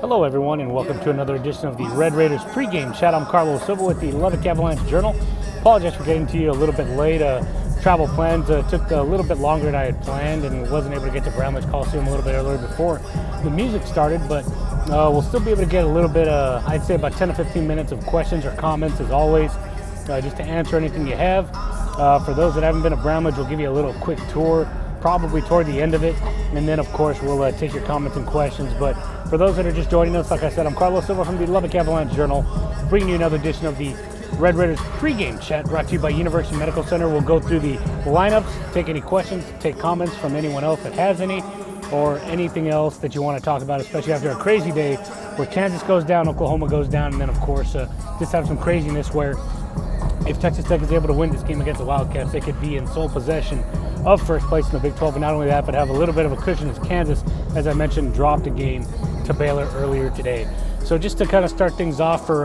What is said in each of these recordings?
Hello everyone and welcome to another edition of the Red Raiders pregame chat. I'm Carlos Silva with the Lubbock Avalanche-Journal. Apologize for getting to you a little bit late. Travel plans took a little bit longer than I had planned and wasn't able to get to Bramlage Coliseum a little bit earlier before the music started, but we'll still be able to get a little bit, I'd say about 10 to 15 minutes of questions or comments as always, just to answer anything you have. For those that haven't been to Bramlage, we'll give you a little quick tour, probably toward the end of it, and then of course we'll take your comments and questions. But for those that are just joining us, like I said, I'm Carlos Silva from the Lubbock Avalanche-Journal, bringing you another edition of the Red Raiders pregame chat brought to you by University Medical Center. We'll go through the lineups, take any questions, take comments from anyone else that has any, or anything else that you want to talk about, especially after a crazy day where Kansas goes down, Oklahoma goes down, and then of course just have some craziness where if Texas Tech is able to win this game against the Wildcats, they could be in sole possession of first place in the Big 12, and not only that, but have a little bit of a cushion as Kansas, as I mentioned, dropped a game to Baylor earlier today. So just to kind of start things off for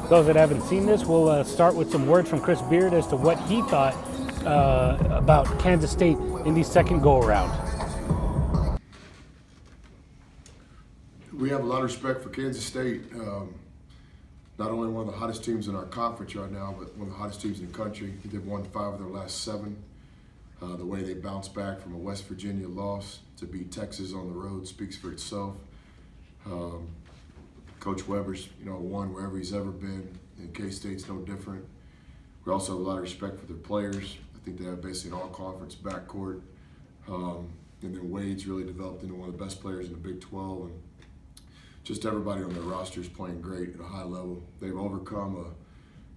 those that haven't seen this, we'll start with some words from Chris Beard as to what he thought about Kansas State in the second go-around. We have a lot of respect for Kansas State. Not only one of the hottest teams in our conference right now, but one of the hottest teams in the country. They've won 5 of their last 7. The way they bounced back from a West Virginia loss to beat Texas on the road speaks for itself. Coach Weber's, won wherever he's ever been, and K-State's no different. We also have a lot of respect for their players. I think they have basically an all-conference backcourt. And then Wade's really developed into one of the best players in the Big 12. And just everybody on their roster is playing great at a high level. They've overcome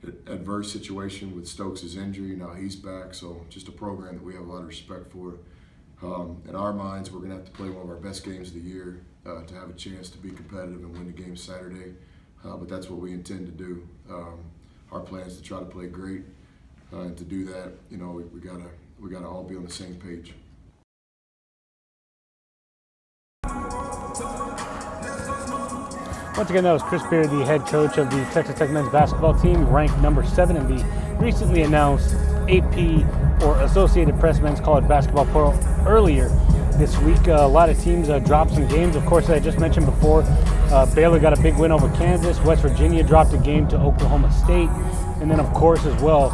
an adverse situation with Stokes' injury. Now he's back, so just a program that we have a lot of respect for. In our minds, we're going to have to play one of our best games of the year to have a chance to be competitive and win the game Saturday. But that's what we intend to do. Our plan is to try to play great, and to do that, we gotta all be on the same page. Once again, that was Chris Beard, the head coach of the Texas Tech men's basketball team, ranked number 7 in the recently announced AP, or Associated Press Men's College Basketball Poll earlier this week. A lot of teams dropped some games. Of course, as I just mentioned before, Baylor got a big win over Kansas. West Virginia dropped a game to Oklahoma State. And then, of course, as well,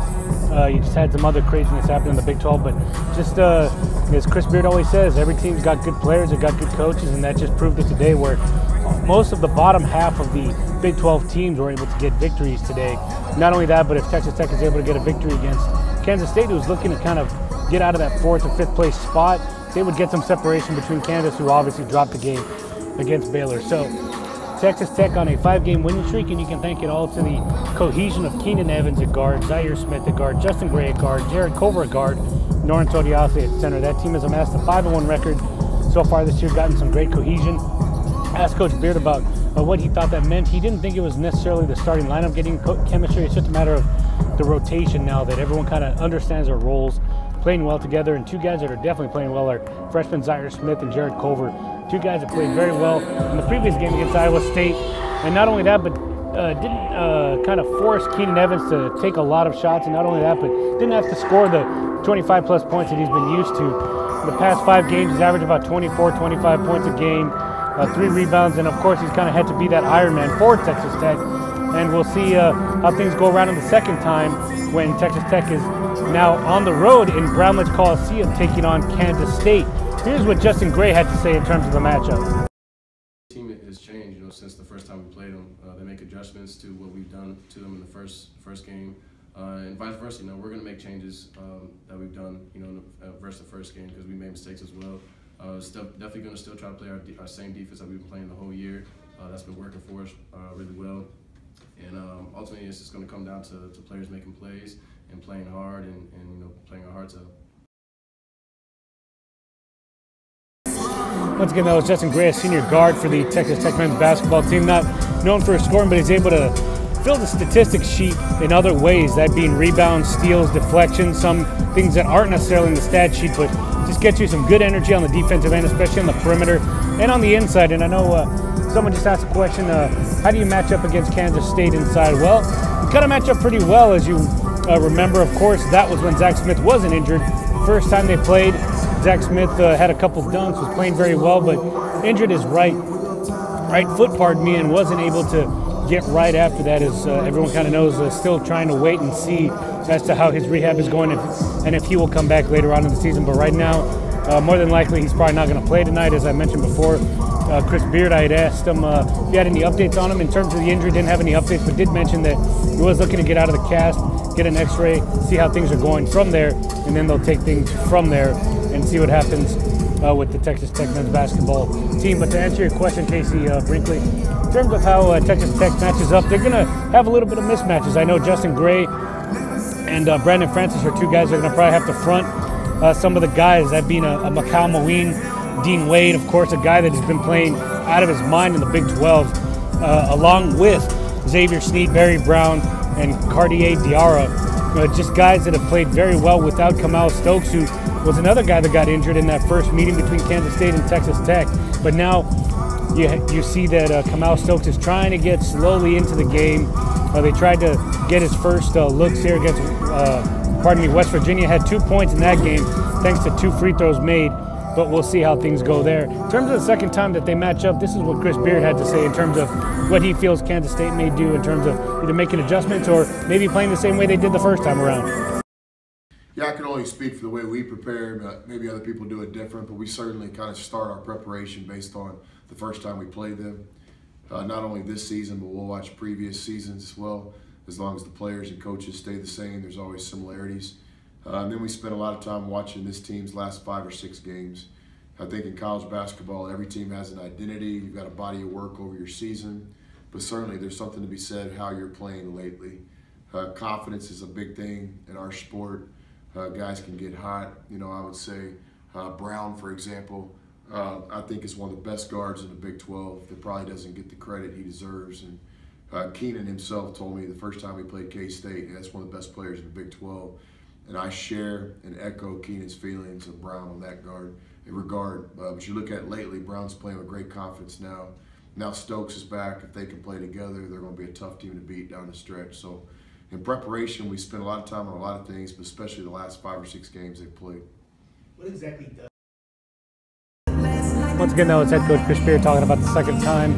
you just had some other craziness happen in the Big 12. But just as Chris Beard always says, every team's got good players, they've got good coaches, and that just proved it today where most of the bottom half of the Big 12 teams were able to get victories today. Not only that, but if Texas Tech is able to get a victory against Kansas State, who's looking to kind of get out of that 4th or 5th place spot, they would get some separation between Kansas, who obviously dropped the game against Baylor. So Texas Tech on a 5-game winning streak, and you can thank it all to the cohesion of Keenan Evans at guard, Zaire Smith at guard, Justin Gray at guard, Jared Culver at guard, Noren Todiase at center. That team has amassed a 5-1 record so far this year, gotten some great cohesion. Asked Coach Beard about what he thought that meant. He didn't think it was necessarily the starting lineup getting chemistry. It's just a matter of the rotation now that everyone kind of understands their roles, playing well together. And 2 guys that are definitely playing well are freshman Zaire Smith and Jared Culver. 2 guys that played very well in the previous game against Iowa State. And not only that, but didn't kind of force Keenan Evans to take a lot of shots. And not only that, but didn't have to score the 25-plus points that he's been used to. In the past 5 games, he's averaged about 24, 25 points a game. 3 rebounds, and of course he's kind of had to be that Iron Man for Texas Tech. And we'll see how things go around in the second time when Texas Tech is now on the road in Bramlage Coliseum taking on Kansas State. Here's what Justin Gray had to say in terms of the matchup. The team has changed, since the first time we played them. They make adjustments to what we've done to them in the first game, and vice versa. We're going to make changes that we've done, versus the first game, because we made mistakes as well. Definitely going to still try to play our same defense that we've been playing the whole year. That's been working for us really well. And ultimately, it's just going to come down to players making plays and playing hard and playing our hearts out. Once again, that was Justin Gray, a senior guard for the Texas Tech men's basketball team. Not known for his scoring, but he's able to fill the statistics sheet in other ways, that being rebounds, steals, deflections, some things that aren't necessarily in the stat sheet, but just get you some good energy on the defensive end, especially on the perimeter and on the inside. And I know someone just asked a question, how do you match up against Kansas State inside? Well, we kind of match up pretty well, as you remember. Of course, that was when Zach Smith wasn't injured. First time they played, Zach Smith had a couple dunks, was playing very well, but injured his right right foot, pardon me, and wasn't able to get right after that, as everyone kind of knows, still trying to wait and see as to how his rehab is going and if he will come back later on in the season. But right now, more than likely, he's probably not going to play tonight, as I mentioned before. Chris Beard, I had asked him if he had any updates on him in terms of the injury. Didn't have any updates, but did mention that he was looking to get out of the cast, get an x-ray, see how things are going from there, and then they'll take things from there and see what happens with the Texas Tech men's basketball team. But to answer your question, Casey Brinkley, in terms of how Texas Tech matches up, they're going to have a little bit of mismatches. I know Justin Gray and Brandon Francis are two guys that are going to probably have to front some of the guys, that being a Macau Maween, Dean Wade, of course, a guy that has been playing out of his mind in the Big 12, along with Xavier Sneed, Barry Brown, and Cartier Diarra. Just guys that have played very well without Kamal Stokes, who was another guy that got injured in that first meeting between Kansas State and Texas Tech. But now you see that Kamal Stokes is trying to get slowly into the game. They tried to get his first looks here against, West Virginia. Had 2 points in that game thanks to 2 free throws made. But we'll see how things go there. In terms of the second time that they match up, this is what Chris Beard had to say in terms of what he feels Kansas State may do in terms of either making adjustments or maybe playing the same way they did the first time around. Yeah, I can only speak for the way we prepare. Maybe other people do it different, but we certainly kind of start our preparation based on the first time we played them. Not only this season, but we'll watch previous seasons as well. As long as the players and coaches stay the same, there's always similarities. And then we spent a lot of time watching this team's last 5 or 6 games. I think in college basketball, every team has an identity. You've got a body of work over your season. But certainly there's something to be said how you're playing lately. Confidence is a big thing in our sport. Guys can get hot. I would say Brown, for example, I think is one of the best guards in the Big 12 that probably doesn't get the credit he deserves. And Keenan himself told me the first time we played K-State, that's one of the best players in the Big 12. And I share and echo Keenan's feelings of Brown on that regard. But you look at lately, Brown's playing with great confidence now. Now Stokes is back. If they can play together, they're going to be a tough team to beat down the stretch. So in preparation, we spent a lot of time on a lot of things, but especially the last 5 or 6 games they've played. What exactly does? Once again, though, it's head coach Chris Beard talking about the second time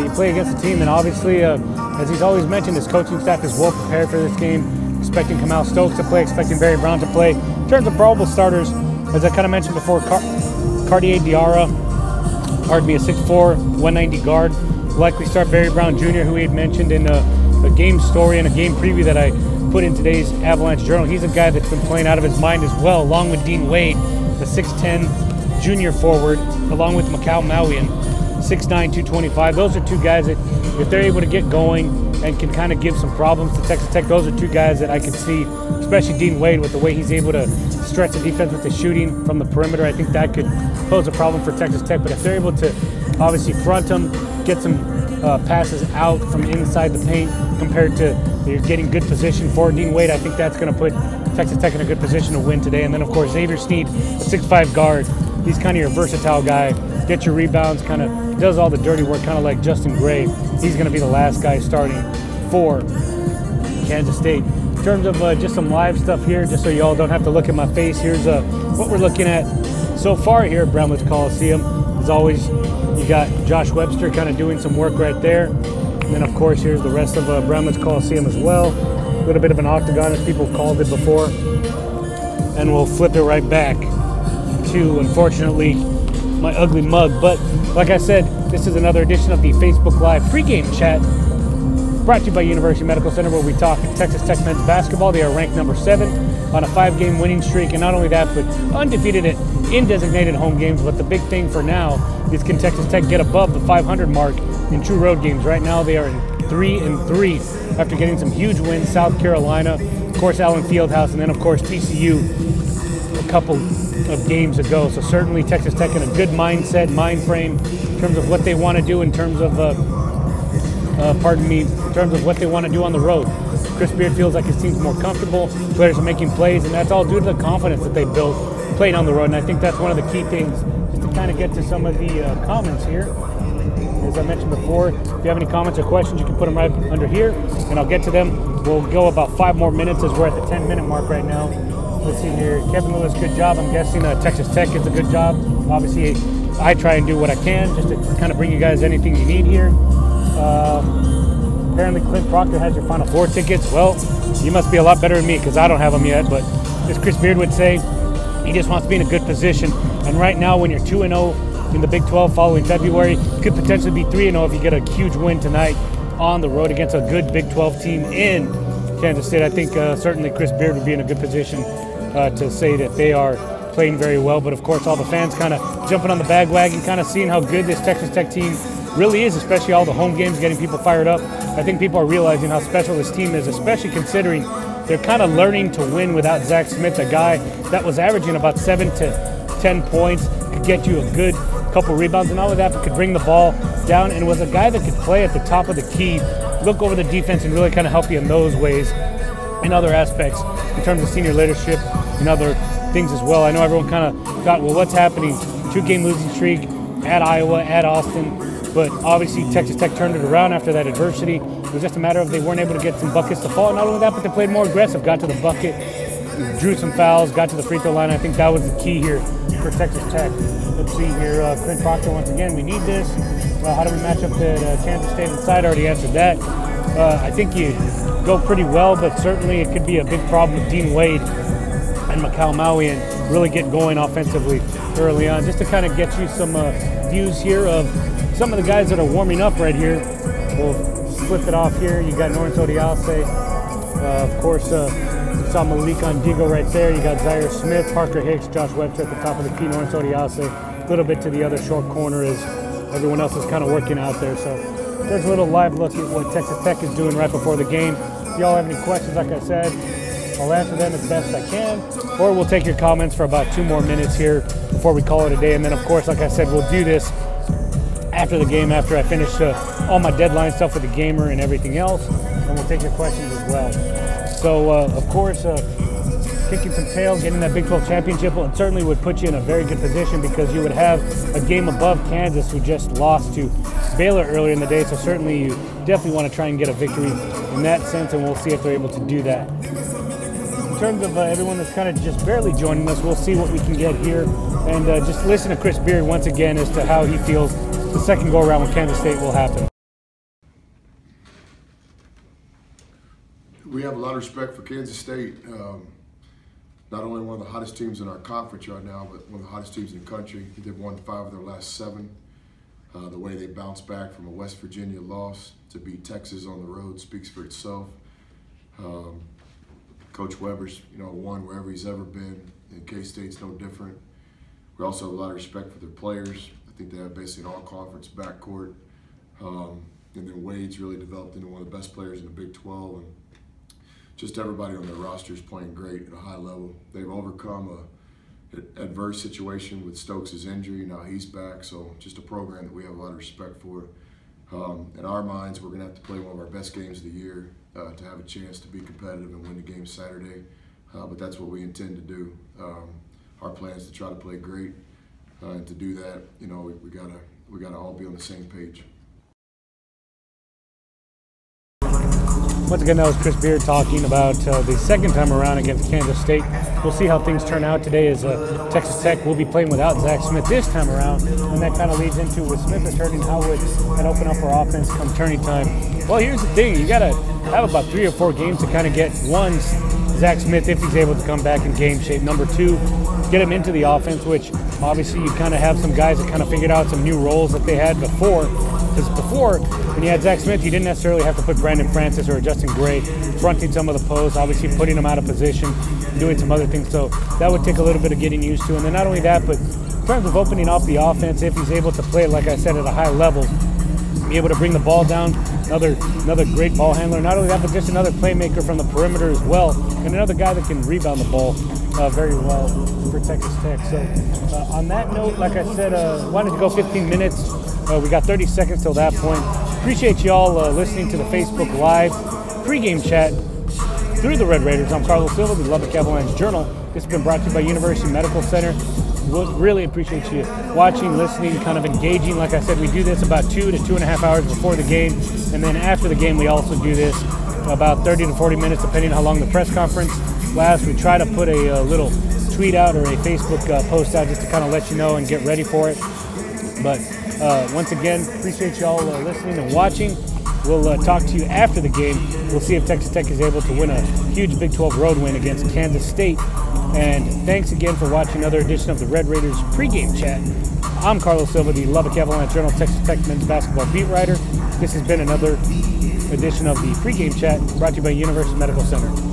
you play against a team, and obviously, as he's always mentioned, his coaching staff is well prepared for this game. Expecting Kamal Stokes to play, expecting Barry Brown to play. In terms of probable starters, as I kind of mentioned before, Cartier Diarra, a 6'4", 190 guard. Likely start Barry Brown Jr., who we had mentioned in a game story and a game preview that I put in today's Avalanche-Journal. He's a guy that's been playing out of his mind as well, along with Dean Wade, the 6'10", junior forward, along with Macau Maween, 6'9", 225. Those are two guys that, if they're able to get going and can kind of give some problems to Texas Tech, those are two guys that I could see, especially Dean Wade, with the way he's able to stretch the defense with the shooting from the perimeter. I think that could pose a problem for Texas Tech. But if they're able to obviously front them, get some passes out from inside the paint compared to you're getting good position for Dean Wade, I think that's going to put Texas Tech in a good position to win today. And then, of course, Xavier Sneed, a 6'5" guard. He's kind of your versatile guy. Get your rebounds, kind of does all the dirty work, kind of like Justin Gray. He's going to be the last guy starting for Kansas State. In terms of just some live stuff here, just so you all don't have to look at my face, here's what we're looking at so far here at Bramlage Coliseum. As always, you got Josh Webster kind of doing some work right there. And then, of course, here's the rest of Bramlage Coliseum as well. A little bit of an octagon, as people have called it before. And we'll flip it right back to, unfortunately, my ugly mug. But like I said, this is another edition of the Facebook Live pregame chat brought to you by University Medical Center, where we talk Texas Tech men's basketball. They are ranked number 7 on a 5-game winning streak, and not only that, but undefeated in designated home games. But the big thing for now is, can Texas Tech get above the 500 mark in true road games? Right now they are in 3-3 after getting some huge wins. South Carolina, of course, Allen Fieldhouse, and then of course TCU a couple of games ago. So certainly Texas Tech in a good mindset, mind frame in terms of what they want to do in terms of in terms of what they want to do on the road. Chris Beard feels like his team's more comfortable, players are making plays, and that's all due to the confidence that they built playing on the road. And I think that's one of the key things, just to kind of get to some of the comments here. As I mentioned before, if you have any comments or questions, you can put them right under here, and I'll get to them. We'll go about 5 more minutes, as we're at the 10-minute mark right now. Let's see here. Kevin Lewis, good job. I'm guessing Texas Tech gets a good job. Obviously, I try and do what I can just to kind of bring you guys anything you need here. Apparently Clint Proctor has your Final Four tickets. Well, you must be a lot better than me because I don't have them yet, but as Chris Beard would say, he just wants to be in a good position. And right now, when you're 2-0 in the Big 12 following February, you could potentially be 3-0 if you get a huge win tonight on the road against a good Big 12 team in Kansas State. I think certainly Chris Beard would be in a good position to say that they are playing very well. But of course, all the fans kind of jumping on the bandwagon, kind of seeing how good this Texas Tech team really is, especially all the home games, getting people fired up. I think people are realizing how special this team is, especially considering they're kind of learning to win without Zach Smith, a guy that was averaging about 7 to 10 points, could get you a good couple rebounds and all of that, but could bring the ball down and was a guy that could play at the top of the key, look over the defense and really kind of help you in those ways, in other aspects, in terms of senior leadership and other things as well. I know everyone kind of got, well, what's happening? 2-game losing streak at Iowa, at Austin, but obviously Texas Tech turned it around after that adversity. It was just a matter of they weren't able to get some buckets to fall. Not only that, but they played more aggressive, got to the bucket, drew some fouls, got to the free throw line. I think that was the key here for Texas Tech. Let's see here, Clint Proctor once again. We need this. How do we match up to Kansas State inside? I already answered that. I think you go pretty well, but certainly it could be a big problem with Dean Wade and Macau Maui and really get going offensively early on. Just to kind of get you some views here of some of the guys that are warming up right here. We'll flip it off here. You got Norris Odiase. Of course, you saw Malik Ondigo right there. You got Zaire Smith, Parker Hicks, Josh Webster at the top of the key. Norris Odiase a little bit to the other short corner as everyone else is kind of working out there. So there's a little live look at what Texas Tech is doing right before the game. If y'all have any questions, like I said, I'll answer them as best I can, or we'll take your comments for about 2 more minutes here before we call it a day. And then, of course, like I said, we'll do this after the game, after I finish all my deadline stuff with the gamer and everything else, and we'll take your questions as well. So, of course, kicking some tail, getting that Big 12 championship, and certainly would put you in a very good position because you would have a game above Kansas, who just lost to Baylor earlier in the day. So certainly you definitely want to try and get a victory in that sense, and we'll see if they're able to do that. In terms of everyone that's kind of just barely joining us, we'll see what we can get here, and just listen to Chris Beard once again as to how he feels the second go-around with Kansas State will happen. We have a lot of respect for Kansas State. Not only one of the hottest teams in our conference right now, but one of the hottest teams in the country. They've won 5 of their last 7. The way they bounced back from a West Virginia loss to beat Texas on the road speaks for itself. Coach Weber's, won wherever he's ever been, and K-State's no different. We also have a lot of respect for their players. I think they have basically an all-conference backcourt. And then Wade's really developed into one of the best players in the Big 12. And just everybody on their roster is playing great at a high level. They've overcome an adverse situation with Stokes' injury. Now he's back, so just a program that we have a lot of respect for. In our minds, we're going to have to play one of our best games of the year to have a chance to be competitive and win the game Saturday. But that's what we intend to do. Our plan is to try to play great. And to do that, we gotta all be on the same page. Once again, that was Chris Beard talking about the second time around against Kansas State. We'll see how things turn out today as Texas Tech will be playing without Zach Smith this time around, and that kind of leads into with Smith returning, how would that open up our offense come turning time? Well, here's the thing. You got to have about 3 or 4 games to kind of get, one, Zach Smith, if he's able to come back in game shape. Number 2, get him into the offense, which obviously you kind of have some guys that kind of figured out some new roles that they had before. Because before, when you had Zach Smith, you didn't necessarily have to put Brandon Francis or Justin Gray fronting some of the posts, obviously putting them out of position, doing some other things. So that would take a little bit of getting used to. And then not only that, but in terms of opening up the offense, if he's able to play, like I said, at a high level, be able to bring the ball down, another great ball handler. Not only that, but just another playmaker from the perimeter as well, and another guy that can rebound the ball very well for Texas Tech. So on that note, like I said, wanted to go 15 minutes. We got 30 seconds till that point. Appreciate y'all listening to the Facebook Live pregame chat through the Red Raiders. I'm Carlos Silva, the Lubbock Avalanche-Journal. This has been brought to you by University Medical Center. We'll really appreciate you watching, listening, kind of engaging. Like I said, we do this about 2 to 2.5 hours before the game, and then after the game we also do this about 30 to 40 minutes depending on how long the press conference lasts. We try to put a little tweet out or a Facebook post out just to kind of let you know and get ready for it. But once again, appreciate y'all listening and watching. We'll talk to you after the game. We'll see if Texas Tech is able to win a huge Big 12 road win against Kansas State. And thanks again for watching another edition of the Red Raiders pregame chat. I'm Carlos Silva, the Lubbock Avalanche-Journal Texas Tech men's basketball beat writer. This has been another edition of the pregame chat brought to you by University Medical Center.